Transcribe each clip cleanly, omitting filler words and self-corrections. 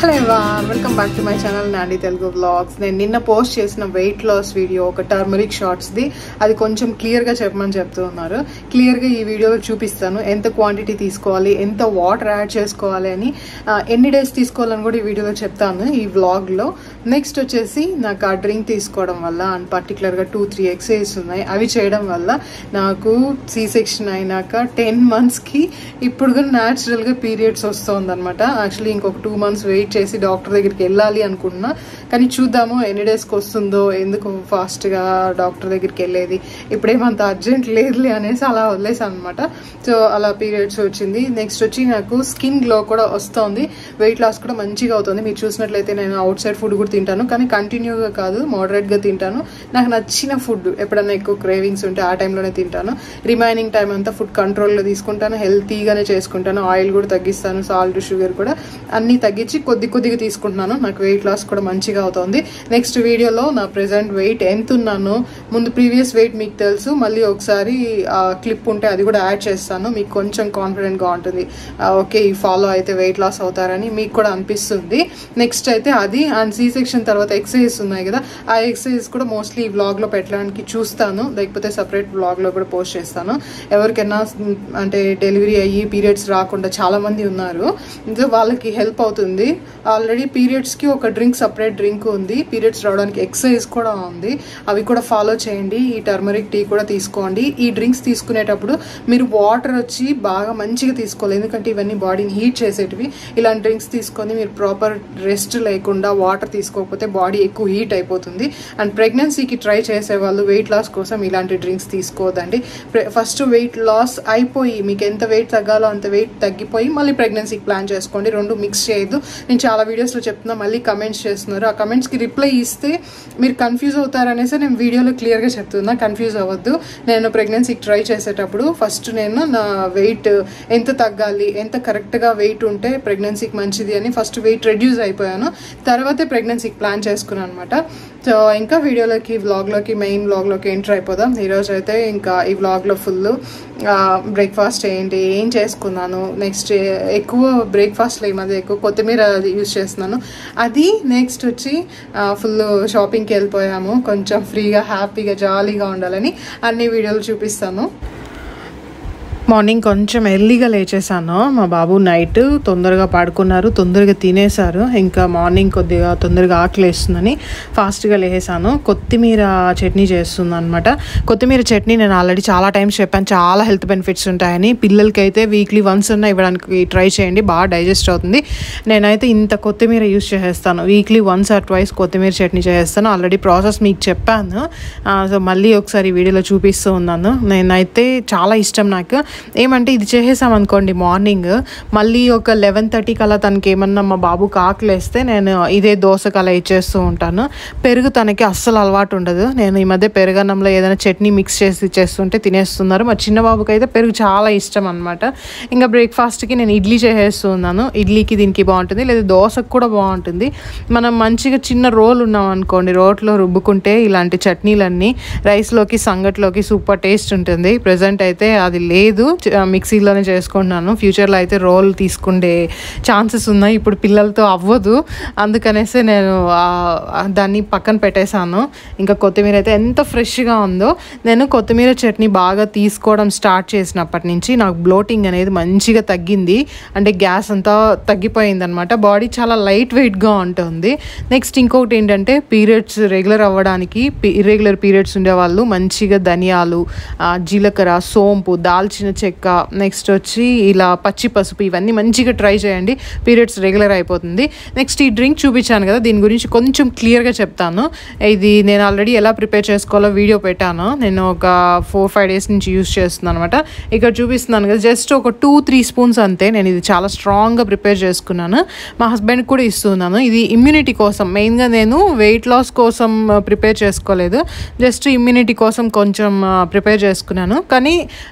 Hello everyone, welcome back to my channel Nandi Telugu vlogs. నేను నిన్న post చేసిన వెయిట్ లాస్ వీడియో ఒక టర్మరిక్ షార్ట్స్ది, అది కొంచెం క్లియర్గా చెప్పమని చెప్తూ ఉన్నారు. క్లియర్గా ఈ వీడియోలో చూపిస్తాను ఎంత క్వాంటిటీ తీసుకోవాలి, ఎంత వాటర్ యాడ్ చేసుకోవాలి అని, ఎన్ని డేస్ తీసుకోవాలని కూడా ఈ వీడియోలో చెప్తాను ఈ వ్లాగ్లో. నెక్స్ట్ వచ్చేసి నాకు ఆ డ్రింక్ తీసుకోవడం వల్ల అండ్ పర్టికులర్గా 2-3 ఎక్సర్సైజెస్ ఉన్నాయి, అవి చేయడం వల్ల నాకు C-సెక్షన్ అయినాక 10 monthsకి ఇప్పుడు కూడా న్యాచురల్గా పీరియడ్స్ వస్తుంది అనమాట. యాక్చువల్లీ ఇంకొక 2 months వెయిట్ చేసి డాక్టర్ దగ్గరికి వెళ్ళాలి అనుకున్నా, కానీ చూద్దాము ఎన్ని డేస్కి వస్తుందో, ఎందుకు ఫాస్ట్గా డాక్టర్ దగ్గరికి వెళ్ళేది, ఇప్పుడేమంత అర్జెంట్ లేదులే అనేసి అలా వదిలేసాను అనమాట. సో అలా పీరియడ్స్ వచ్చింది. నెక్స్ట్ వచ్చి నాకు స్కిన్ గ్లో కూడా వస్తుంది, వెయిట్ లాస్ కూడా మంచిగా అవుతుంది. మీరు చూసినట్లయితే నేను అవుట్ సైడ్ ఫుడ్ కూడా తింటాను, కానీ కంటిన్యూగా కాదు, మోడరేట్గా తింటాను. నాకు నచ్చిన ఫుడ్ ఎప్పుడన్నా ఎక్కువ క్రేవింగ్స్ ఉంటే ఆ టైంలోనే తింటాను. రిమైనింగ్ టైం అంతా ఫుడ్ కంట్రోల్లో తీసుకుంటాను, హెల్తీగానే చేసుకుంటాను. ఆయిల్ కూడా తగ్గిస్తాను, సాల్ట్ షుగర్ కూడా అన్నీ తగ్గించి కొద్దిగా తీసుకుంటున్నాను. నాకు వెయిట్ లాస్ కూడా మంచిగా అవుతుంది. నెక్స్ట్ వీడియోలో నా ప్రెసెంట్ వెయిట్ ఎంత ఉన్నాను, ముందు ప్రీవియస్ వెయిట్ మీకు తెలుసు, మళ్ళీ ఒకసారి క్లిప్ ఉంటే అది కూడా యాడ్ చేస్తాను. మీకు కొంచెం కాన్ఫిడెంట్గా ఉంటుంది, ఓకే ఈ ఫాలో అయితే వెయిట్ లాస్ అవుతారని మీకు కూడా అనిపిస్తుంది. నెక్స్ట్ అయితే అది అండ్ C-సెక్షన్ తర్వాత ఎక్సర్సైజెస్ ఉన్నాయి కదా, ఆ ఎక్సర్సైజెస్ కూడా మోస్ట్లీ ఈ వ్లాగ్లో పెట్టడానికి చూస్తాను, లేకపోతే సపరేట్ వ్లాగ్లో కూడా పోస్ట్ చేస్తాను. ఎవరికైనా అంటే డెలివరీ అయ్యి పీరియడ్స్ రాకుండా చాలా మంది ఉన్నారు, వాళ్ళకి హెల్ప్ అవుతుంది. ఆల్రెడీ పీరియడ్స్కి ఒక డ్రింక్, సపరేట్ డ్రింక్ ఉంది, పీరియడ్స్ రావడానికి ఎక్సర్సైజ్ కూడా ఉంది, అవి కూడా ఫాలో చేయండి. ఈ టర్మరిక్ టీ కూడా తీసుకోండి. ఈ డ్రింక్స్ తీసుకునేటప్పుడు మీరు వాటర్ వచ్చి బాగా మంచిగా తీసుకోవాలి, ఎందుకంటే ఇవన్నీ బాడీని హీట్ చేసేటివి. ఇలాంటి డ్రింక్స్ తీసుకొని మీరు ప్రాపర్ రెస్ట్ లేకుండా వాటర్ తీసుకోకపోతే బాడీ ఎక్కువ హీట్ అయిపోతుంది. అండ్ ప్రెగ్నెన్సీకి ట్రై చేసే వాళ్ళు వెయిట్ లాస్ కోసం ఇలాంటి డ్రింక్స్ తీసుకోవద్దండి. ఫస్ట్ వెయిట్ లాస్ అయిపోయి మీకు ఎంత వెయిట్ తగ్గాలో అంత వెయిట్ తగ్గిపోయి మళ్ళీ ప్రెగ్నెన్సీకి ప్లాన్ చేసుకోండి, రెండు మిక్స్ చేయొద్దు. నేను చాలా వీడియోస్లో చెప్తున్నా, మళ్ళీ కమెంట్స్ చేస్తున్నారు, ఆ కమెంట్స్కి రిప్లై ఇస్తే మీరు కన్ఫ్యూజ్ అవుతారనేసి నేను వీడియోలో క్లియర్గా చెప్తున్నా. కన్ఫ్యూజ్ అవ్వద్దు. నేను ప్రెగ్నెన్సీకి ట్రై చేసేటప్పుడు ఫస్ట్ నేను నా వెయిట్ ఎంత తగ్గాలి, ఎంత కరెక్ట్గా వెయిట్ ఉంటే ప్రెగ్నెన్సీకి మంచిది అని ఫస్ట్ వెయిట్ రెడ్యూస్ అయిపోయాను, తర్వాతే ప్రెగ్నెన్సీకి ప్లాన్ చేసుకున్నాను అనమాట. సో ఇంకా వీడియోలోకి వ్లాగ్లోకి మెయిన్ వ్లాగ్లోకి ఎంటర్ అయిపోదాం. ఈరోజు అయితే ఇంకా ఈ వ్లాగ్లో ఫుల్ బ్రేక్ఫాస్ట్ ఏంటి, ఏం చేసుకున్నాను, నెక్స్ట్ ఎక్కువ బ్రేక్ఫాస్ట్లో ఈ మధ్య ఎక్కువ కొత్తిమీర యూజ్ చేస్తున్నాను అది. నెక్స్ట్ వచ్చి ఫుల్ షాపింగ్కి వెళ్ళిపోయాము, కొంచెం ఫ్రీగా హ్యాపీగా జాలీగా ఉండాలని అన్ని వీడియోలు చూపిస్తాను. మార్నింగ్ కొంచెం ఎర్లీగా లేచేసాను. మా బాబు నైట్ తొందరగా పడుకున్నారు, తొందరగా తినేశారు. ఇంకా మార్నింగ్ కొద్దిగా తొందరగా ఆకలేస్తుందని ఫాస్ట్గా లేసాను. కొత్తిమీర చట్నీ చేస్తున్నాను అనమాట. కొత్తిమీర చట్నీ నేను ఆల్రెడీ చాలా టైమ్స్ చెప్పాను, చాలా హెల్త్ బెనిఫిట్స్ ఉంటాయని. పిల్లలకి అయితే వీక్లీ వన్స్ అన్న ఇవ్వడానికి ట్రై చేయండి, బాగా డైజెస్ట్ అవుతుంది. నేనైతే ఇంత కొత్తిమీర యూజ్ చేసేస్తాను, వీక్లీ 1 or 2 కొత్తిమీర చట్నీ చేస్తాను. ఆల్రెడీ ప్రాసెస్ మీకు చెప్పాను, సో మళ్ళీ ఒకసారి వీడియోలో చూపిస్తూ ఉన్నాను. నేనైతే చాలా ఇష్టం నాకు. ఏమంటే ఇది చేసేసామనుకోండి మార్నింగ్, మళ్ళీ ఒక 11:30 కల్లా తనకి ఏమన్నా మా బాబుకి ఆకలేస్తే నేను ఇదే దోశకు అలా ఇచ్చేస్తూ ఉంటాను. పెరుగు తనకి అస్సలు అలవాటు ఉండదు. నేను ఈ మధ్య పెరుగన్నంలో ఏదైనా చట్నీ మిక్స్ చేసి ఇచ్చేస్తుంటే తినేస్తున్నారు. మా చిన్న బాబుకి అయితే పెరుగు చాలా ఇష్టం అనమాట. ఇంకా బ్రేక్ఫాస్ట్కి నేను ఇడ్లీ చేసేస్తూ ఉన్నాను. ఇడ్లీకి దీనికి బాగుంటుంది, లేదా దోశకు కూడా బాగుంటుంది. మనం మంచిగా చిన్న రోల్ ఉన్నాం అనుకోండి, రోట్లో రుబ్బుకుంటే ఇలాంటి చట్నీలన్నీ రైస్లోకి సంగట్లోకి సూపర్ టేస్ట్ ఉంటుంది. ప్రజెంట్ అయితే అది లేదు, మిక్సీలోనే చేసుకుంటున్నాను. ఫ్యూచర్లో అయితే రోల్ తీసుకుండే ఛాన్సెస్ ఉన్నాయి, ఇప్పుడు పిల్లలతో అవ్వదు, అందుకనేసి నేను దాన్ని పక్కన పెట్టేశాను. ఇంకా కొత్తిమీర అయితే ఎంత ఫ్రెష్గా ఉందో. నేను కొత్తిమీర చట్నీ బాగా తీసుకోవడం స్టార్ట్ చేసినప్పటి నుంచి నాకు బ్లోటింగ్ అనేది మంచిగా తగ్గింది, అంటే గ్యాస్ అంతా తగ్గిపోయింది అనమాట. బాడీ చాలా లైట్ వెయిట్గా ఉంటుంది. నెక్స్ట్ ఇంకొకటి ఏంటంటే, పీరియడ్స్ రెగ్యులర్ అవ్వడానికి ఇర్రెగ్యులర్ పీరియడ్స్ ఉండేవాళ్ళు మంచిగా ధనియాలు, జీలకర్ర, సోంపు, దాల్చిన చెక్క, నెక్స్ట్ వచ్చి ఇలా పచ్చి పసుపు, ఇవన్నీ మంచిగా ట్రై చేయండి, పీరియడ్స్ రెగ్యులర్ అయిపోతుంది. నెక్స్ట్ ఈ డ్రింక్ చూపించాను కదా, దీని గురించి కొంచెం క్లియర్గా చెప్తాను. ఇది నేను ఆల్రెడీ ఎలా ప్రిపేర్ చేసుకోవాలో వీడియో పెట్టాను. నేను ఒక 4-5 days నుంచి యూజ్ చేస్తున్నాను అనమాట. ఇక్కడ చూపిస్తున్నాను కదా, జస్ట్ ఒక 2-3 స్పూన్స్ అంతే. నేను ఇది చాలా స్ట్రాంగ్గా ప్రిపేర్ చేసుకున్నాను, మా హస్బెండ్కి కూడా ఇస్తున్నాను. ఇది ఇమ్యూనిటీ కోసం, మెయిన్గా నేను వెయిట్ లాస్ కోసం ప్రిపేర్ చేసుకోలేదు, జస్ట్ ఇమ్యూనిటీ కోసం కొంచెం ప్రిపేర్ చేసుకున్నాను. కానీ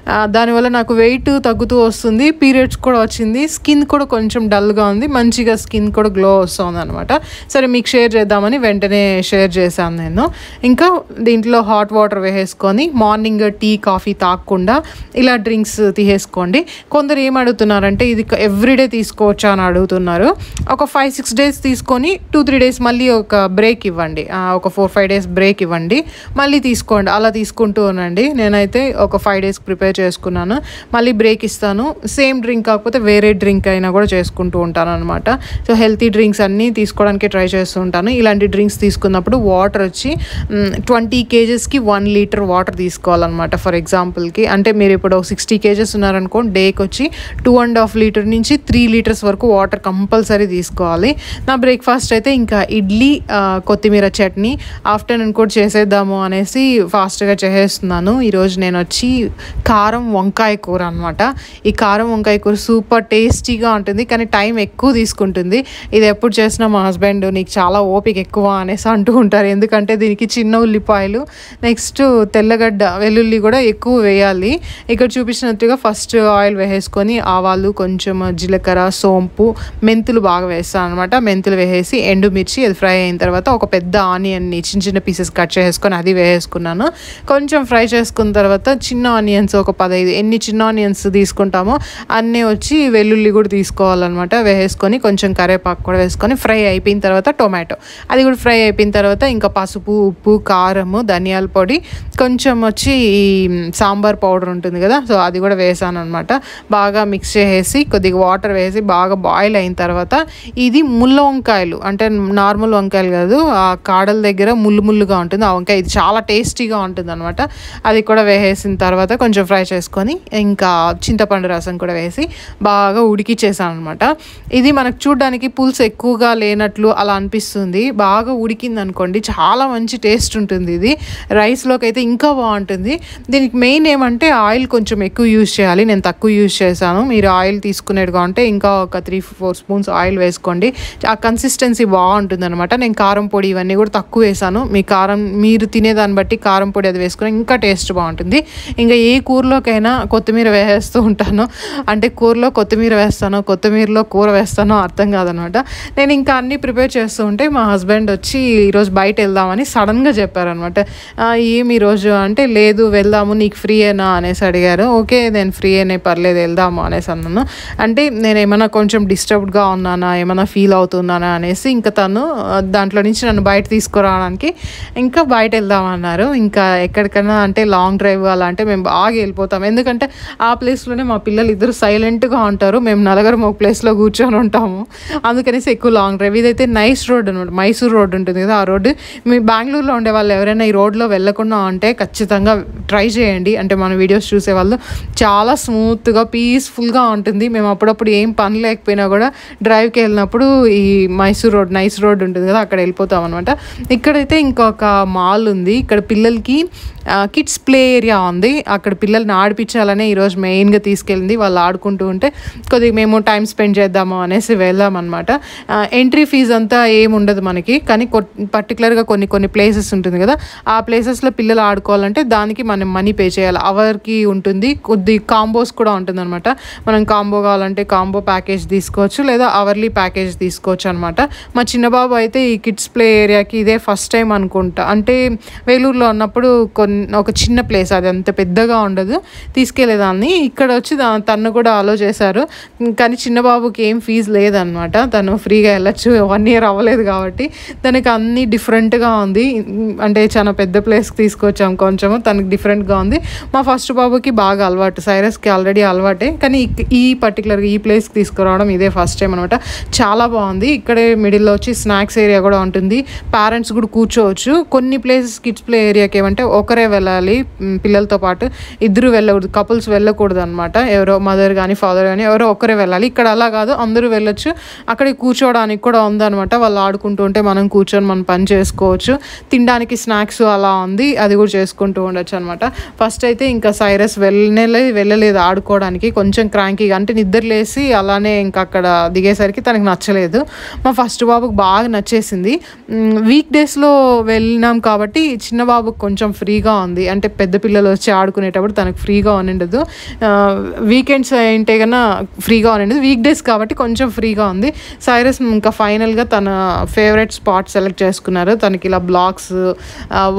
దానివల్ల నాకు వెయిట్ తగ్గుతూ వస్తుంది, పీరియడ్స్ కూడా వచ్చింది, స్కిన్ కూడా కొంచెం డల్గా ఉంది, మంచిగా స్కిన్ కూడా గ్లో వస్తుంది అనమాట. సరే మీకు షేర్ చేద్దామని వెంటనే షేర్ చేశాను నేను. ఇంకా దీంట్లో హాట్ వాటర్ వేసేసుకొని మార్నింగ్ టీ కాఫీ తాగకుండా ఇలా డ్రింక్స్ తీసేసుకోండి. కొందరు ఏం అడుగుతున్నారంటే ఇది ఎవ్రీడే తీసుకోవచ్చా అని అడుగుతున్నారు. ఒక 5-6 డేస్ తీసుకొని 2-3 డేస్ మళ్ళీ ఒక బ్రేక్ ఇవ్వండి, ఒక 4-5 డేస్ బ్రేక్ ఇవ్వండి, మళ్ళీ తీసుకోండి. అలా తీసుకుంటూ ఉండండి. నేనైతే ఒక 5 డేస్ ప్రిపేర్ చేసుకున్నాను, మళ్ళీ బ్రేక్ ఇస్తాను. సేమ్ డ్రింక్ కాకపోతే వేరే డ్రింక్ అయినా కూడా చేసుకుంటూ ఉంటాను అనమాట. సో హెల్తీ డ్రింక్స్ అన్నీ తీసుకోవడానికి ట్రై చేస్తూ ఉంటాను. ఇలాంటి డ్రింక్స్ తీసుకున్నప్పుడు వాటర్ వచ్చి 20 kgsకి 1 లీటర్ వాటర్ తీసుకోవాలన్నమాట. ఫర్ ఎగ్జాంపుల్కి అంటే మీరు ఇప్పుడు 60 kgs ఉన్నారనుకోండి, డేకి వచ్చి 2.5 లీటర్ నుంచి 3 లీటర్స్ వరకు వాటర్ కంపల్సరీ తీసుకోవాలి. నా బ్రేక్ఫాస్ట్ అయితే ఇంకా ఇడ్లీ, కొత్తిమీర చట్నీ. ఆఫ్టర్నూన్ కూడా చేసేద్దాము అనేసి ఫాస్ట్గా చేసేస్తున్నాను. ఈరోజు నేను వచ్చి కారం వంకాయ కూర అనమాట. ఈ కారం వంకాయ కూర సూపర్ టేస్టీగా ఉంటుంది, కానీ టైం ఎక్కువ తీసుకుంటుంది. ఇది ఎప్పుడు చేసినా మా హస్బెండ్ నీకు చాలా ఓపిక ఎక్కువ అనేసి అంటూ ఉంటారు. ఎందుకంటే దీనికి చిన్న ఉల్లిపాయలు, నెక్స్ట్ తెల్లగడ్డ, వెల్లుల్లి కూడా ఎక్కువ వేయాలి. ఇక్కడ చూపించినట్టుగా ఫస్ట్ ఆయిల్ వేసేసుకొని ఆవాలు, కొంచెం జీలకర్ర, సోంపు, మెంతులు బాగా వేస్తాను అనమాట. మెంతులు వేసేసి ఎండుమిర్చి అది ఫ్రై అయిన తర్వాత ఒక పెద్ద ఆనియన్ని చిన్న చిన్న పీసెస్ కట్ చేసుకొని అది వేసేసుకున్నాను. కొంచెం ఫ్రై చేసుకున్న తర్వాత చిన్న ఆనియన్స్ ఒక 15, ఎన్ని చిన్న ఆనియన్స్ తీసుకుంటామో అన్నీ వచ్చి వెల్లుల్లి కూడా తీసుకోవాలన్నమాట. వేసేసుకొని కొంచెం కరివేపాకు కూడా వేసుకొని ఫ్రై అయిపోయిన తర్వాత టొమాటో అది కూడా ఫ్రై అయిపోయిన తర్వాత ఇంకా పసుపు, ఉప్పు, కారము, ధనియాల పొడి, కొంచెం వచ్చి ఈ సాంబార్ పౌడర్ ఉంటుంది కదా, సో అది కూడా వేసాను అనమాట. బాగా మిక్స్ చేసేసి కొద్దిగా వాటర్ వేసి బాగా బాయిల్ అయిన తర్వాత ఇది ముళ్ళ వంకాయలు, అంటే నార్మల్ వంకాయలు కాదు, ఆ కాడల దగ్గర ముళ్ళుగా ఉంటుంది ఆ వంకాయ. ఇది చాలా టేస్టీగా ఉంటుంది అనమాట. అది కూడా వేసేసిన తర్వాత కొంచెం ఫ్రై చేసుకొని ఇంకా చింతపండు రసం కూడా వేసి బాగా ఉడికిచ్చేసాను అనమాట. ఇది మనకు చూడడానికి పులుసు ఎక్కువగా లేనట్లు అలా అనిపిస్తుంది. బాగా ఉడికింది అనుకోండి చాలా మంచి టేస్ట్ ఉంటుంది. ఇది రైస్లోకి అయితే ఇంకా బాగుంటుంది. దీనికి మెయిన్ ఏమంటే ఆయిల్ కొంచెం ఎక్కువ యూజ్ చేయాలి. నేను తక్కువ యూజ్ చేశాను. మీరు ఆయిల్ తీసుకునేట్టుగా ఉంటే ఇంకా ఒక 3-4 స్పూన్స్ ఆయిల్ వేసుకోండి. ఆ కన్సిస్టెన్సీ బాగుంటుంది అనమాట. నేను కారం పొడి ఇవన్నీ కూడా తక్కువ వేసాను. మీ కారం మీరు తినేదాన్ని బట్టి కారం పొడి అది వేసుకుని ఇంకా టేస్ట్ బాగుంటుంది. ఇంకా ఏ కూరలోకైనా కొత్తిమీర వేస్తూ ఉంటాను. అంటే కూరలో కొత్తిమీర వేస్తాను, కొత్తిమీరలో కూర వేస్తానో అర్థం కాదనమాట. నేను ఇంకా అన్నీ ప్రిపేర్ చేస్తూ ఉంటే మా హస్బెండ్ వచ్చి ఈరోజు బయట వెళ్దామని సడన్గా చెప్పారనమాట. ఏమి ఈరోజు అంటే లేదు వెళ్దాము, నీకు ఫ్రీ అయినా అనేసి అడిగారు. ఓకే నేను ఫ్రీ అయినా పర్లేదు వెళ్దాము అనేసి అన్నాను. అంటే నేను ఏమైనా కొంచెం డిస్టర్బ్డ్గా ఉన్నానా, ఏమైనా ఫీల్ అవుతున్నానా అనేసి ఇంకా తను దాంట్లో నుంచి నన్ను బయట తీసుకురావడానికి ఇంకా బయట వెళ్దామన్నారు. ఇంకా ఎక్కడికైనా అంటే లాంగ్ డ్రైవ్ అలా అంటే మేము బాగా వెళ్ళిపోతాం. ఎందుకంటే ఆ ప్లేస్లోనే మా పిల్లలు ఇద్దరు సైలెంట్గా ఉంటారు, మేము నలుగురం ఒక ప్లేస్లో కూర్చొని ఉంటాము. అందుకనేసి ఎక్కువ లాంగ్ డ్రైవ్. ఇదైతే నైస్ రోడ్ అనమాట, మైసూర్ రోడ్ ఉంటుంది కదా ఆ రోడ్డు. మీ బెంగళూరులో ఉండే వాళ్ళు ఎవరైనా ఈ రోడ్లో వెళ్ళకుండా ఉంటే ఖచ్చితంగా ట్రై చేయండి. అంటే మన వీడియోస్ చూసేవాళ్ళు చాలా స్మూత్గా పీస్ఫుల్గా ఉంటుంది. మేము అప్పుడప్పుడు ఏం పని లేకపోయినా కూడా డ్రైవ్కి వెళ్ళినప్పుడు ఈ మైసూర్ రోడ్, నైస్ రోడ్ ఉంటుంది కదా అక్కడ వెళ్ళిపోతాం అనమాట. ఇక్కడైతే ఇంకొక మాల్ ఉంది. ఇక్కడ పిల్లలకి కిడ్స్ ప్లే ఏరియా ఉంది. అక్కడ పిల్లల్ని ఆడిపించాలనే ఈరోజు మెయిన్గా తీసుకెళ్ళింది. వాళ్ళు ఆడుకుంటూ ఉంటే కొద్దిగా మేము టైం స్పెండ్ చేద్దాము అనేసి వెళ్ళామన్నమాట. ఎంట్రీ ఫీజు అంతా ఏముండదు మనకి, కానీ పర్టికులర్గా కొన్ని ప్లేసెస్ ఉంటుంది కదా, ఆ ప్లేసెస్లో పిల్లలు ఆడుకోవాలంటే దానికి మనం మనీ పే చేయాలి. అవర్కి ఉంటుంది, కొద్ది కాంబోస్ కూడా ఉంటుంది అనమాట. మనం కాంబో కావాలంటే కాంబో ప్యాకేజ్ తీసుకోవచ్చు, లేదా అవర్లీ ప్యాకేజ్ తీసుకోవచ్చు అనమాట. మా చిన్నబాబు అయితే ఈ కిడ్స్ ప్లే ఏరియాకి ఇదే ఫస్ట్ టైం అనుకుంటా. అంటే వేలూరులో ఉన్నప్పుడు ఒక చిన్న ప్లేస్, అది అంత పెద్దగా ఉండదు, తీసుకెళ్లేదాన్ని. ఇక్కడ వచ్చి తను కూడా అలో చేశారు. కానీ చిన్నబాబుకి ఏం ఫీజు లేదనమాట, తను ఫ్రీగా వెళ్ళచ్చు. 1 year అవ్వలేదు కాబట్టి తనకి అన్నీ డిఫరెంట్గా ఉంది. అంటే చాలా పెద్ద ప్లేస్కి తీసుకొచ్చాం, కొంచెము తనకి డిఫరెంట్గా ఉంది. మా ఫస్ట్ బాబుకి బాగా అలవాటు, సైరస్కి ఆల్రెడీ అలవాటే, కానీ ఈ పర్టికులర్గా ఈ ప్లేస్కి తీసుకురావడం ఇదే ఫస్ట్ టైం అనమాట. చాలా బాగుంది. ఇక్కడే మిడిల్లో వచ్చి స్నాక్స్ ఏరియా కూడా ఉంటుంది, పేరెంట్స్ కూడా కూర్చోవచ్చు. కొన్ని ప్లేసెస్ కిడ్స్ ప్లే ఏరియాకి ఏమంటే ఒకరే వెళ్ళాలి, పిల్లలతో పాటు ఇద్దరు వెళ్ళకూడదు, కపుల్స్ వెళ్ళకూడదు అనమాట. ఎవరో మదర్ కానీ ఫాదర్ కానీ ఎవరో ఒకరే వెళ్ళాలి. ఇక్కడ అలా కాదు, అందరూ వెళ్ళొచ్చు. అక్కడ కూర్చోవడానికి కూడా ఉందన్నమాట. వాళ్ళు ఆడుకుంటూ ఉంటే మనం కూర్చొని మనం పని చేసుకోవచ్చు. తినడానికి స్నాక్స్ అలా ఉంది, అది కూడా చేసుకుంటూ ఉండొచ్చు అనమాట. ఫస్ట్ అయితే ఇంకా సైరస్ వెళ్ళలేదు ఆడుకోవడానికి, కొంచెం క్రాంకీగా, అంటే నిద్రలేసి అలానే ఇంకా అక్కడ దిగేసరికి తనకు నచ్చలేదు. మా ఫస్ట్ బాబుకి బాగా నచ్చేసింది. వీక్ డేస్లో వెళ్ళినాం కాబట్టి చిన్న బాబుకి కొంచెం ఫ్రీగా ఉంది, అంటే పెద్ద పిల్లలు వచ్చి ఆడుకునేటప్పుడు తనకు ఫ్రీగా ఉండదు. వీకెండ్స్ అంటే కన్నా ఫ్రీగా ఉండదు, వీక్ డేస్ కాబట్టి కొంచెం ఫ్రీగా ఉంది. సైరస్ ఇంకా ఫైనల్గా తన ఫేవరెట్ స్పాట్ సెలెక్ట్ చేసుకున్నారు. తనకి ఇలా బ్లాక్స్,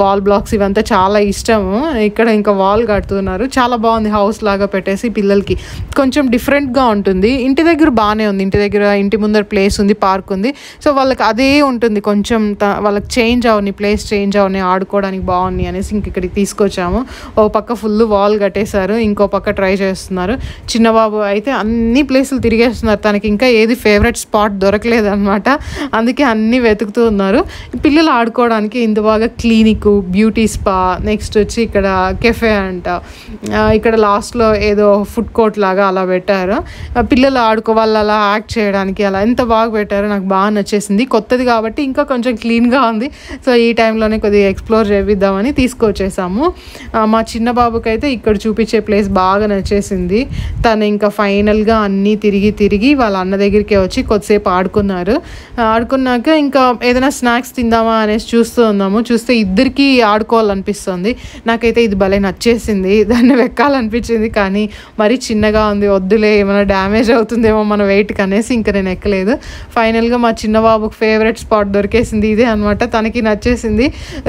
వాల్ బ్లాక్స్ ఇవంతా చాలా ఇష్టము. ఇక్కడ ఇంకా వాల్ కడుతున్నారు, చాలా బాగుంది. హౌస్ లాగా పెట్టేసి పిల్లలకి కొంచెం డిఫరెంట్గా ఉంటుంది. ఇంటి దగ్గర బాగానే ఉంది, ఇంటి ముందర ప్లేస్ ఉంది, పార్క్ ఉంది. సో వాళ్ళకి అదే ఉంటుంది, కొంచెం వాళ్ళకి ప్లేస్ చేంజ్ అవని ఆడుకోవడానికి బాగుంది అనేసి ఇంక ఇక్కడికి తీసుకొచ్చాము. ఓ పక్క ఫుల్ వాల్ కట్టేశారు, ఇంకో పక్క ట్రై చేస్తున్నారు. చిన్నబాబు అయితే అన్ని ప్లేసులు తిరిగేస్తున్నారు, తనకి ఇంకా ఏది ఫేవరెట్ స్పాట్ దొరకలేదు అనమాట. అందుకే అన్నీ వెతుకుతూ ఉన్నారు. పిల్లలు ఆడుకోవడానికి ఇంత బాగా క్లినిక్, బ్యూటీ స్పా, నెక్స్ట్ వచ్చి ఇక్కడ కెఫే అంట, ఇక్కడ లాస్ట్లో ఏదో ఫుడ్ కోర్ట్ లాగా అలా పెట్టారు. పిల్లలు ఆడుకోవాలి అలా యాక్ట్ చేయడానికి, అలా ఎంత బాగా పెట్టారో నాకు బాగా నచ్చేసింది. కొత్తది కాబట్టి ఇంకా కొంచెం క్లీన్గా ఉంది. సో ఈ టైంలోనే కొద్దిగా ఎక్స్ప్లోర్ చేపిద్దామని తీసుకొచ్చేసాము. మా చిన్న బాబుకి అయితే ఇక్కడ చూపించే ప్లేస్ బాగా నచ్చేసింది. తను ఇంకా ఫైనల్గా అన్నీ తిరిగి వాళ్ళ అన్న దగ్గరికి వచ్చి కొద్దిసేపు ఆడుకున్నాక ఇంకా ఏదైనా స్నాక్స్ తిందామా అనేసి చూస్తే ఇద్దరికి ఆడుకోవాలనిపిస్తుంది. నాకైతే ఇది భలే నచ్చేసింది, దాన్ని వెక్కాలనిపించింది, కానీ మరీ చిన్నగా ఉంది, వద్దులే ఏమైనా డ్యామేజ్ అవుతుందేమో మన వెయిట్కి అనేసి ఇంకా నేను ఎక్కలేదు. ఫైనల్గా మా చిన్న బాబుకి ఫేవరెట్ స్పాట్ దొరికేసింది, ఇదే అనమాట. తనకి నచ్చేసింది.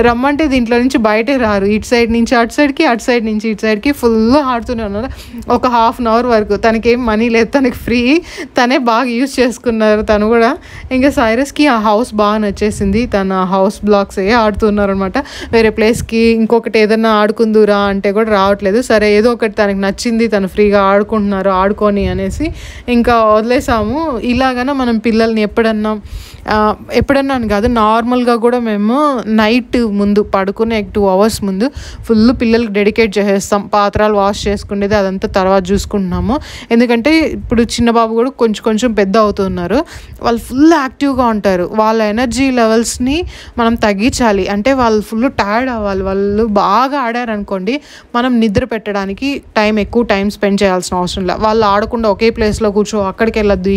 రమ్మంటే దీంట్లో నుంచి బయటే రారు, ఇటు సైడ్ నుంచి అటు సైడ్కి, అటు సైడ్ నుంచి ఇటు సైడ్కి ఫుల్ ఆడుతూనే ఉన్నారు. ఒక ½ అవర్ వరకు. తనకేం మనీ లేదు, తనకి ఫ్రీ, తనే బాగా యూజ్ చేసుకున్నారు తను కూడా. ఇంకా సైరస్కి ఆ హౌస్ బాగా నచ్చేసింది, తన హౌస్ బ్లాక్స్ ఆడుతున్నారు అనమాట. వేరే ప్లేస్కి ఇంకొకటి ఏదైనా ఆడుకుందురా అంటే కూడా రావట్లేదు. సరే ఏదో ఒకటి తనకి నచ్చింది, తను ఫ్రీగా ఆడుకొని అనేసి ఇంకా వదిలేసాము. ఇలాగన మనం పిల్లల్ని ఎప్పుడన్నా అని కాదు, నార్మల్గా కూడా మేము నైట్ ముందు పడుకునే 2 hours ముందు ఫుల్ పిల్లలకి డెడికేట్ చేసేస్తాం. పాత్రలు వాష్ చేసుకునేది అదంతా తర్వాత చూసుకుంటున్నాము. ఎందుకంటే ఇప్పుడు చిన్న బాబు కూడా కొంచెం పెద్ద అవుతున్నారు, వాళ్ళు ఫుల్ యాక్టివ్గా ఉంటారు. వాళ్ళ ఎనర్జీ లెవెల్స్ని మనం తగ్గించాలి, అంటే వాళ్ళు ఫుల్ టైర్డ్ అవ్వాలి. వాళ్ళు బాగా ఆడారనుకోండి, మనం నిద్ర పెట్టడానికి ఎక్కువ టైం స్పెండ్ చేయాల్సిన అవసరం లేదు. వాళ్ళు ఆడకుండా ఒకే ప్లేస్లో కూర్చో, అక్కడికి వెళ్ళొద్దు,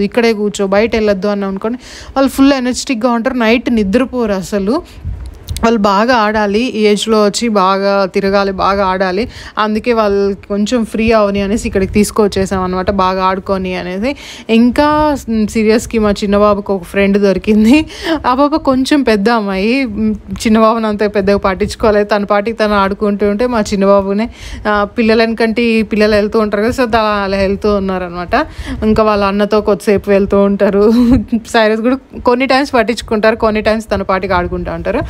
ఇక్కడే కూర్చో, బయట వెళ్ళొద్దు అని అనుకోండి, వాళ్ళు ఫుల్ ఎనర్జెటిక్గా ఉంటారు, నైట్ నిద్రపోరు అసలు. వాళ్ళు బాగా ఆడాలి, ఈ ఏజ్లో వచ్చి బాగా తిరగాలి, బాగా ఆడాలి. అందుకే వాళ్ళకి కొంచెం ఫ్రీ అవని అనేసి ఇక్కడికి తీసుకొచ్చేసాం అనమాట, బాగా ఆడుకొని అనేది. ఇంకా సీరియస్కి మా చిన్నబాబుకి ఒక ఫ్రెండ్ దొరికింది. ఆ బాబు కొంచెం పెద్ద అమ్మాయి, చిన్నబాబుని అంత పెద్దగా పట్టించుకోలేదు, తన పాటికి తను ఆడుకుంటూ ఉంటే మా చిన్నబాబునే పిల్లలనికంటే పిల్లలు వెళ్తూ ఉంటారు కదా, సో అలా వెళ్తూ ఉన్నారనమాట. ఇంకా వాళ్ళ అన్నతో కొద్దిసేపు వెళ్తూ ఉంటారు. సైరస్ కూడా కొన్ని టైమ్స్ పట్టించుకుంటారు, కొన్ని టైమ్స్ తన పాటికి ఆడుకుంటూ ఉంటారు.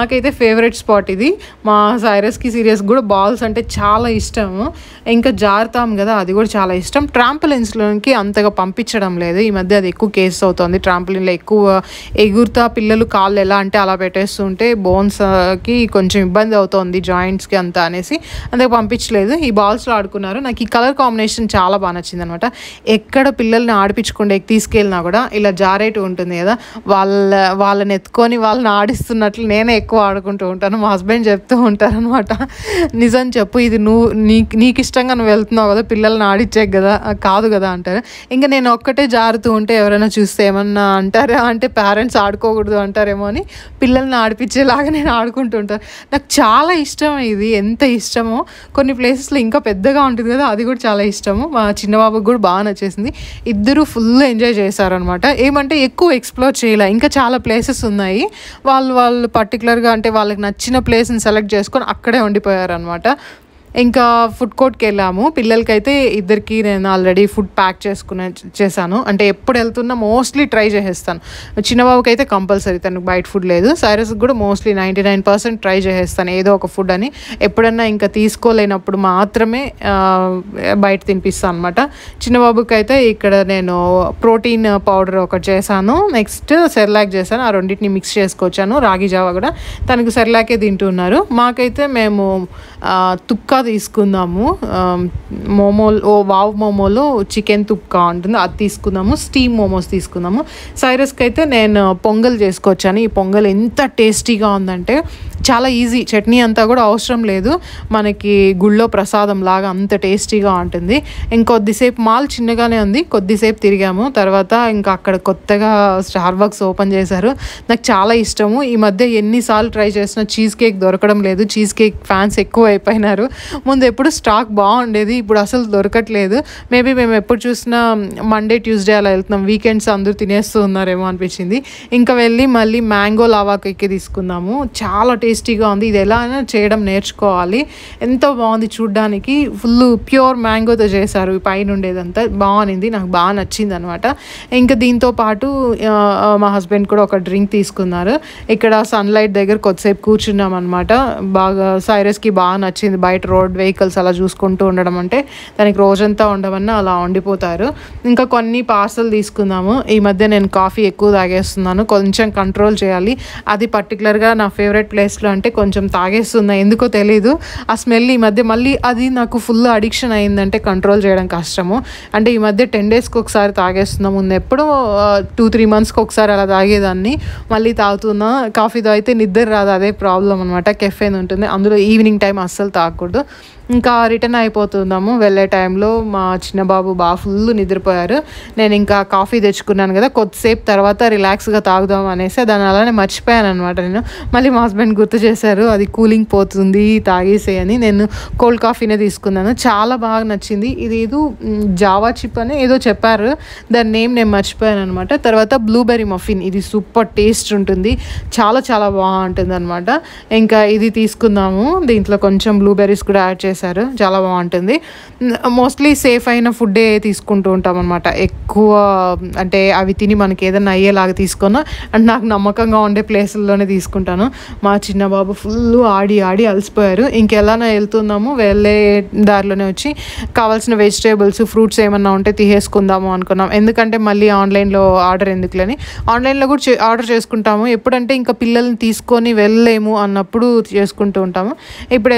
నాకైతే ఫేవరెట్ స్పాట్ ఇది. మా సైరస్కి సీరియస్ కూడా బాల్స్ అంటే చాలా ఇష్టము. ఇంకా జారుతాం కదా, అది కూడా చాలా ఇష్టం. ట్రాంపలిన్స్లోకి అంతగా పంపించడం లేదు ఈ మధ్య, అది ఎక్కువ కేసు అవుతుంది. ట్రాంపలిన్లో ఎక్కువ ఎగురుతా పిల్లలు కాళ్ళు ఎలా అంటే అలా పెట్టేస్తుంటే బోన్స్కి కొంచెం ఇబ్బంది అవుతుంది, జాయింట్స్కి అంతా అనేసి అందుకే పంపించలేదు. ఈ బాల్స్లో ఆడుకున్నారు. నాకు ఈ కలర్ కాంబినేషన్ చాలా బాగా నచ్చింది అనమాట. ఎక్కడ పిల్లల్ని ఆడిపించకుండా తీసుకెళ్ళినా కూడా ఇలా జారేటు ఉంటుంది కదా, వాళ్ళని ఎత్తుకొని వాళ్ళని ఆడిస్తున్నట్లు నేనే ఎక్కువ ఆడుకుంటూ ఉంటాను. మా హస్బెండ్ చెప్తూ ఉంటారు అనమాట, నిజం చెప్పు, ఇది నీకు ఇష్టంగా నువ్వు వెళ్తున్నావు కదా, పిల్లల్ని ఆడిచ్చే కదా, కాదు కదా అంటారు. ఇంకా నేను ఒక్కటే జారుతూ ఉంటే ఎవరైనా చూస్తే ఏమన్నా అంటారా అంటే పేరెంట్స్ ఆడుకోకూడదు అంటారేమో అని పిల్లల్ని ఆడిపించేలాగా నేను ఆడుకుంటూ ఉంటాను. నాకు చాలా ఇష్టం ఇది, ఎంత ఇష్టమో. కొన్ని ప్లేసెస్లో ఇంకా పెద్దగా ఉంటుంది కదా, అది కూడా చాలా ఇష్టము. మా చిన్నబాబుకి కూడా బాగా నచ్చేసింది. ఇద్దరు ఫుల్ ఎంజాయ్ చేశారనమాట. ఏమంటే ఎక్కువ ఎక్స్ప్లోర్ చేయలే, ఇంకా చాలా ప్లేసెస్ ఉన్నాయి. వాళ్ళు పర్టికులర్గా అంటే వాళ్ళకి నచ్చిన ప్లేస్ని సెలెక్ట్ చేసుకొని అక్కడే ఉండిపోయారనమాట. ఇంకా ఫుడ్ కోర్ట్కి వెళ్ళాము. పిల్లలకైతే ఇద్దరికి నేను ఆల్రెడీ ఫుడ్ ప్యాక్ చేశాను, అంటే ఎప్పుడు వెళ్తున్నా మోస్ట్లీ ట్రై చేసేస్తాను. చిన్నబాబుకి అయితే కంపల్సరీ, తనకు బయట ఫుడ్ లేదు. సైరస్కి కూడా మోస్ట్లీ 99% ట్రై చేసేస్తాను ఏదో ఒక ఫుడ్ అని. ఎప్పుడన్నా ఇంకా తీసుకోలేనప్పుడు మాత్రమే బయట తినిపిస్తాను అనమాట. చిన్నబాబుకి అయితే ఇక్కడ నేను ప్రోటీన్ పౌడర్ ఒకటి చేశాను, నెక్స్ట్ సెర్లాక్ చేశాను. ఆ రెండింటిని మిక్స్ చేసుకొచ్చాను, రాగి జావా కూడా. తనకు సెర్లాకే తింటున్నారు. మాకైతే మేము తుక్క తీసుకుందాము. వావ్ మోమోలో చికెన్ తుప్కా ఉంటుంది, అది తీసుకుందాము. స్టీమ్ మోమోస్ తీసుకుందాము. సైరస్కి అయితే నేను పొంగల్ చేసుకొచ్చాను. ఈ పొంగల్ ఎంత టేస్టీగా ఉందంటే చాలా ఈజీ, చట్నీ అంతా కూడా అవసరం లేదు, మనకి గుళ్ళో ప్రసాదం లాగా అంత టేస్టీగా ఉంటుంది. ఇంకొద్దిసేపు మాల్ చిన్నగానే ఉంది, కొద్దిసేపు తిరిగాము. తర్వాత ఇంకా అక్కడ కొత్తగా స్టార్బక్స్ ఓపెన్ చేశారు, నాకు చాలా ఇష్టము. ఈ మధ్య ఎన్నిసార్లు ట్రై చేసినా చీజ్ కేక్ దొరకడం లేదు. చీజ్ కేక్ ఫ్యాన్స్ ఎక్కువ అయిపోయినారు. ముందు ఎప్పుడు స్టాక్ బాగుండేది, ఇప్పుడు అసలు దొరకట్లేదు. మేబీ మేము ఎప్పుడు చూసినా మండే ట్యూస్డే అలా వెళ్తున్నాం, వీకెండ్స్ అందరూ తినేస్తూ ఉన్నారేమో అనిపించింది. ఇంకా వెళ్ళి మళ్ళీ మ్యాంగో లావా కేక్ తీసుకుందాము. చాలా టేస్టీగా ఉంది, ఇది ఎలా అయినా చేయడం నేర్చుకోవాలి. ఎంతో బాగుంది చూడ్డానికి, ఫుల్ ప్యూర్ మ్యాంగోతో చేశారు. పైన ఉండేదంతా బాగుంది, నాకు బాగా నచ్చింది అనమాట. ఇంకా దీంతో పాటు మా హస్బెండ్ కూడా ఒక డ్రింక్ తీసుకున్నారు. ఇక్కడ సన్లైట్ దగ్గర కొద్దిసేపు కూర్చున్నాం అనమాట. బాగా సైరస్కి బాగా నచ్చింది, బయట రోడ్ వెహికల్స్ అలా చూసుకుంటూ ఉండడం, అంటే దానికి రోజంతా ఉండవన్నా అలా ఉండిపోతారు. ఇంకా కొన్ని పార్సల్ తీసుకుందాము. ఈ మధ్య నేను కాఫీ ఎక్కువ తాగేస్తున్నాను, కొంచెం కంట్రోల్ చేయాలి. అది పర్టికులర్గా నా ఫేవరెట్ ప్లేస్లో అంటే కొంచెం తాగేస్తున్నా, ఎందుకో తెలీదు. ఆ స్మెల్ ఈ మధ్య మళ్ళీ అది నాకు ఫుల్ అడిక్షన్ అయిందంటే కంట్రోల్ చేయడం కష్టము. అంటే ఈ మధ్య 10 డేస్కి ఒకసారి తాగేస్తున్నాం, ముందు ఎప్పుడో 2-3 మంత్స్కి ఒకసారి అలా తాగేదాన్ని, మళ్ళీ తాగుతున్నా. కాఫీతో అయితే నిద్ర రాదు, అదే ప్రాబ్లం అనమాట. కెఫేన్ ఉంటుంది, అందులో ఈవినింగ్ టైం అస్సలు తాగకూడదు. ఇంకా రిటర్న్ అయిపోతున్నాము. వెళ్ళే టైంలో మా చిన్న బాబు బాగా ఫుల్ నిద్రపోయారు. నేను ఇంకా కాఫీ తెచ్చుకున్నాను కదా, కొద్దిసేపు తర్వాత రిలాక్స్గా తాగుదాం అనేసి దాన్ని అలానే మర్చిపోయాను అనమాట. నేను మళ్ళీ మా హస్బెండ్ గుర్తు చేశారు, అది కూలింగ్ పోతుంది తాగేసేయని. నేను కోల్డ్ కాఫీనే తీసుకున్నాను, చాలా బాగా నచ్చింది. ఇది ఏదో జావా చిప్ అని ఏదో చెప్పారు, దాని నేమ్ నేను మర్చిపోయాను అనమాట. తర్వాత బ్లూబెర్రీ మఫిన్, ఇది సూపర్ టేస్ట్ ఉంటుంది, చాలా చాలా బాగుంటుంది అనమాట. ఇంకా ఇది తీసుకుందాము, దీంట్లో కొంచెం బ్లూబెర్రీస్ కూడా యాడ్ చేసి చాలా బాగుంటుంది. మోస్ట్లీ సేఫ్ అయిన ఫుడ్డే తీసుకుంటూ ఉంటాం అనమాట. ఎక్కువ అంటే అవి తిని మనకి ఏదైనా అయ్యేలాగా తీసుకున్నా అండ్ నాకు నమ్మకంగా ఉండే ప్లేసుల్లోనే తీసుకుంటాను. మా చిన్న బాబు ఫుల్ ఆడి అలసిపోయారు. ఇంకెలానో వెళ్తున్నాము, వెళ్ళే దారిలోనే వచ్చి కావాల్సిన వెజిటేబుల్స్ ఫ్రూట్స్ ఏమన్నా ఉంటే తీసేసుకుందాము అనుకున్నాం. ఎందుకంటే మళ్ళీ ఆన్లైన్లో ఆర్డర్ ఎందుకులని, ఆన్లైన్లో కూడా ఆర్డర్ చేసుకుంటాము. ఎప్పుడంటే ఇంకా పిల్లల్ని తీసుకొని వెళ్ళలేము అన్నప్పుడు చేసుకుంటూ ఉంటాము. ఇప్పుడు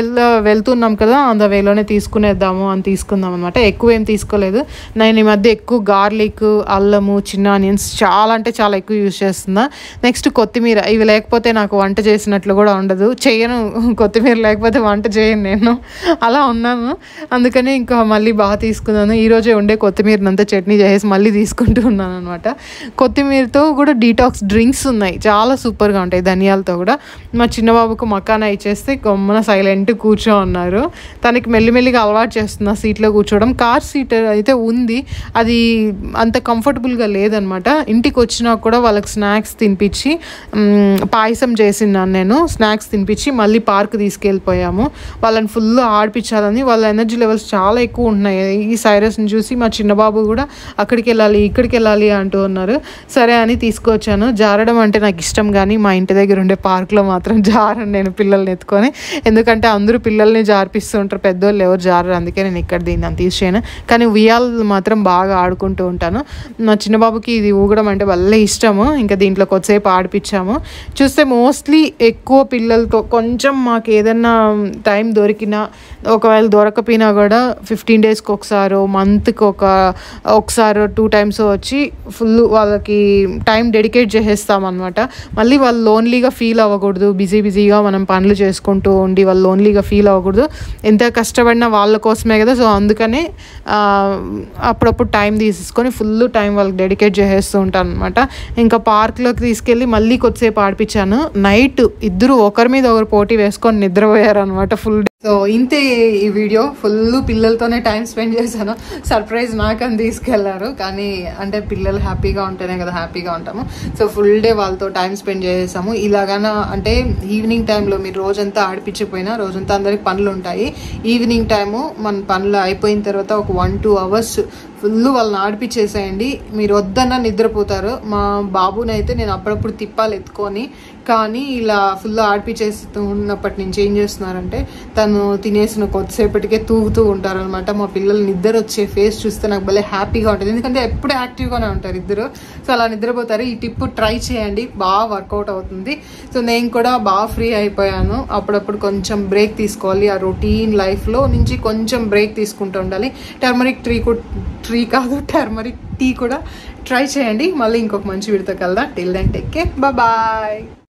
వెళ్తున్నాం కదా, అంత వేలోనే తీసుకునేద్దాము అని తీసుకుందాం అనమాట. ఎక్కువ ఏం తీసుకోలేదు. నేను ఈ మధ్య ఎక్కువ గార్లిక్, అల్లము, చిన్న ఆనియన్స్ చాలా అంటే చాలా ఎక్కువ యూజ్ చేస్తున్నా. నెక్స్ట్ కొత్తిమీర, ఇవి లేకపోతే నాకు వంట చేసినట్లు కూడా ఉండదు, చేయను. కొత్తిమీర లేకపోతే వంట చేయను నేను, అలా ఉన్నాను. అందుకని ఇంకా మళ్ళీ బాగా తీసుకున్నాను. ఈరోజే ఉండే కొత్తిమీరనంతా చట్నీ చేసి మళ్ళీ తీసుకుంటూ ఉన్నాను అనమాట. కొత్తిమీరతో కూడా డీటాక్స్ డ్రింక్స్ ఉన్నాయి, చాలా సూపర్గా ఉంటాయి, ధనియాలతో కూడా. మా చిన్నబాబుకు మకానా ఇచ్చేస్తే గమ్మున సైలెంట్ కూర్చో ఉన్నారు. తనకి మెల్లిమెల్లిగా అలవాటు చేస్తున్నా సీట్లో కూర్చోవడం. కార్ సీట్ అయితే ఉంది, అది అంత కంఫర్టబుల్గా లేదనమాట. ఇంటికి వచ్చినా కూడా వాళ్ళకి స్నాక్స్ తినిపించి, పాయసం చేసినాను నేను, స్నాక్స్ తినిపించి మళ్ళీ పార్క్ తీసుకెళ్ళిపోయాము. వాళ్ళని ఫుల్ ఆడిపించాలని, వాళ్ళ ఎనర్జీ లెవెల్స్ చాలా ఎక్కువ ఉంటున్నాయి. ఈ సైరస్ని చూసి మా చిన్నబాబు కూడా అక్కడికి వెళ్ళాలి ఇక్కడికి వెళ్ళాలి అంటూ ఉన్నారు. సరే అని తీసుకొచ్చాను. జారడం అంటే నాకు ఇష్టం, కానీ మా ఇంటి దగ్గర ఉండే పార్క్లో మాత్రం జారను నేను పిల్లల్ని ఎత్తుకొని, ఎందుకంటే అందరూ పిల్లల్ని జారిపిస్తూ ఉంటారు, పెద్దోళ్ళు ఎవరు జారరు, అందుకే నేను ఇక్కడ దీన్ని అంత తీసేయను. కానీ ఉయ్యాలు మాత్రం బాగా ఆడుకుంటూ ఉంటాను. నా చిన్నబాబుకి ఇది ఊగడం అంటే వల్ల ఇష్టము. ఇంకా దీంట్లో కొద్దిసేపు ఆడిపించాము. చూస్తే మోస్ట్లీ ఎక్కువ పిల్లలతో, కొంచెం మాకు ఏదన్నా టైం దొరికినా, ఒకవేళ దొరకపోయినా కూడా 15 డేస్కి ఒకసారి, మంత్కి ఒకసారి 2 టైమ్స్ వచ్చి ఫుల్ వాళ్ళకి టైం డెడికేట్ చేసేస్తామన్నమాట. మళ్ళీ వాళ్ళు లోన్లీగా ఫీల్ అవ్వకూడదు, బిజీగా మనం పనులు చేసుకుంటూ ఉండి వాళ్ళు లోన్లీగా ఫీల్ అవ్వకూడదు. ఎంత కష్టపడినా వాళ్ళ కోసమే కదా. సో అందుకనే అప్పుడప్పుడు టైం తీసుకొని ఫుల్ టైం వాళ్ళకి డెడికేట్ చేసేస్తూ ఉంటాను అనమాట. ఇంకా పార్క్లోకి తీసుకెళ్ళి మళ్ళీ కొద్దిసేపు ఆడిపించాను. నైట్ ఇద్దరు ఒకరి మీద ఒకరు పోటీ వేసుకొని నిద్రపోయారు అనమాట ఫుల్ డే. సో ఇంతే ఈ వీడియో, ఫుల్ పిల్లలతోనే టైం స్పెండ్ చేశాను. సర్ప్రైజ్ నాకని తీసుకెళ్లారు, కానీ అంటే పిల్లలు హ్యాపీగా ఉంటేనే కదా హ్యాపీగా ఉంటాము. సో ఫుల్ డే వాళ్ళతో టైం స్పెండ్ చేసేసాము. ఇలాగైనా అంటే ఈవినింగ్ టైంలో మీరు రోజంతా ఆడిపించకపోయినా, రోజంతా అందరికి పనులు ఉంటాయి, ఈవినింగ్ టైము మన పనులు అయిపోయిన తర్వాత ఒక 1-2 అవర్స్ ఫుల్ వాళ్ళని ఆడిపించేసేయండి. మీరు వద్దన్నా నిద్రపోతారు. మా బాబునైతే నేను అప్పుడప్పుడు తిప్పాలు ఎత్తుకొని కానీ ఇలా ఫుల్ ఆడిపించేస్తూ ఉన్నప్పటి నుంచి ఏం చేస్తున్నారంటే తను తినేసిన కొద్దిసేపటికే తూగుతూ ఉంటారనమాట. మా పిల్లలు నిద్ర వచ్చే ఫేస్ చూస్తే నాకు భలే హ్యాపీగా ఉంటుంది, ఎందుకంటే ఎప్పుడు యాక్టివ్గానే ఉంటారు ఇద్దరు. సో అలా నిద్రపోతారు. ఈ టిప్ ట్రై చేయండి, బాగా వర్కౌట్ అవుతుంది. సో నేను కూడా బాగా ఫ్రీ అయిపోయాను. అప్పుడప్పుడు కొంచెం బ్రేక్ తీసుకోవాలి, ఆ రొటీన్ లైఫ్లో నుంచి కొంచెం బ్రేక్ తీసుకుంటూ ఉండాలి. టర్మరిక్ టర్మరిక్ టీ కూడా ట్రై చేయండి. మళ్ళీ ఇంకొక మంచి వీడియోతో కలదా. Till then take care, bye.